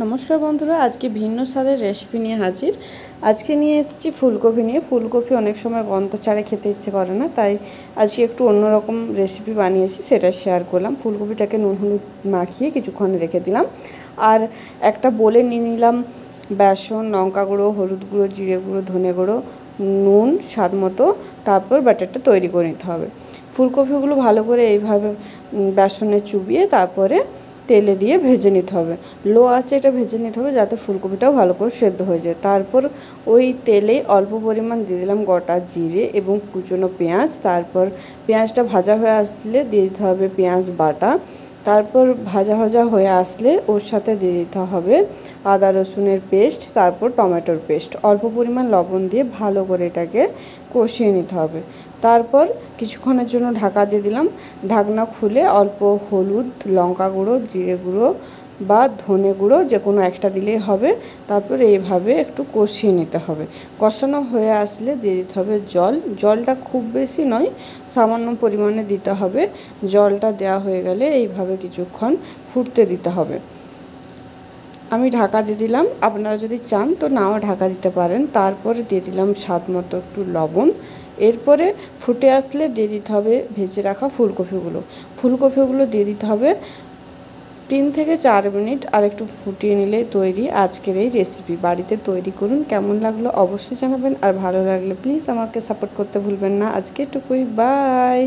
নমস্কার বন্ধুরা, আজকে ভিন্ন স্বাদের রেসিপি নিয়ে হাজির। আজকে নিয়ে এসেছি ফুলকপি নিয়ে। ফুলকপি অনেক সময় গন্ধ ছাড়া খেতে ইচ্ছে করে না, তাই আজকে একটু অন্যরকম রেসিপি বানিয়েছি, সেটা শেয়ার করলাম। ফুলকপিটাকে নুন হলুদ মাখিয়ে কিছুক্ষণ রেখে দিলাম, আর একটা বলে নিয়ে নিলাম বেসন, লঙ্কা গুঁড়ো, হলুদ গুঁড়ো, জিরে গুঁড়ো, ধনে গুঁড়ো, নুন স্বাদ মতো। তারপর ব্যাটারটা তৈরি করে নিতে হবে। ফুলকপিগুলো ভালো করে এইভাবে বেসনে চুবিয়ে তারপরে তেলে দিয়ে ভেজে নিতে হবে। লো আঁচে এটা ভেজে নিতে হবে যাতে ফুলকপিটাও ভালো করে সেদ্ধ হয়ে যায়। তারপর ওই তেলে অল্প পরিমাণ দিয়ে দিলাম গোটা জিরে এবং কুচনো পেঁয়াজ। তারপর পেঁয়াজটা ভাজা হয়ে আসলে দিয়ে দিতে হবে পেঁয়াজ বাটা। তারপর ভাজা ভাজা হয়ে আসলে ওর সাথে দিয়ে দিতে হবে আদা রসুনের পেস্ট, তারপর টমেটোর পেস্ট। অল্প পরিমাণ লবণ দিয়ে ভালো করে এটাকে কষিয়ে নিতে হবে। তারপর কিছুক্ষণের জন্য ঢাকা দিয়ে দিলাম। ঢাকনা খুলে অল্প হলুদ, লঙ্কা গুঁড়ো, জিরে গুঁড়ো বা ধনে গুঁড়ো যে কোনো একটা দিলেই হবে। তারপর এইভাবে একটু কষিয়ে নিতে হবে। কষানো হয়ে আসলে দিয়ে দিতে হবে জল। জলটা খুব বেশি নয়, সামান্য পরিমাণে দিতে হবে। জলটা দেওয়া হয়ে গেলে এইভাবে কিছুক্ষণ ফুটতে দিতে হবে। আমি ঢাকা দিয়ে দিলাম, আপনারা যদি চান তো নাও ঢাকা দিতে পারেন। তারপরে দিয়ে দিলাম স্বাদ মতো একটু লবণ। এরপরে ফুটে আসলে দিয়ে দিতে হবে ভেজে রাখা ফুলকপিগুলো দিয়ে দিতে হবে। 3 থেকে 4 মিনিট আর একটু ফুটিয়ে নিলে তৈরি আজকের এই রেসিপি। বাড়িতে তৈরি করুন। কেমন লাগলো অবশ্যই জানাবেন, আর ভালো লাগলে প্লিজ আমাকে সাপোর্ট করতে ভুলবেন না। আজকে এটুকুই, বাই।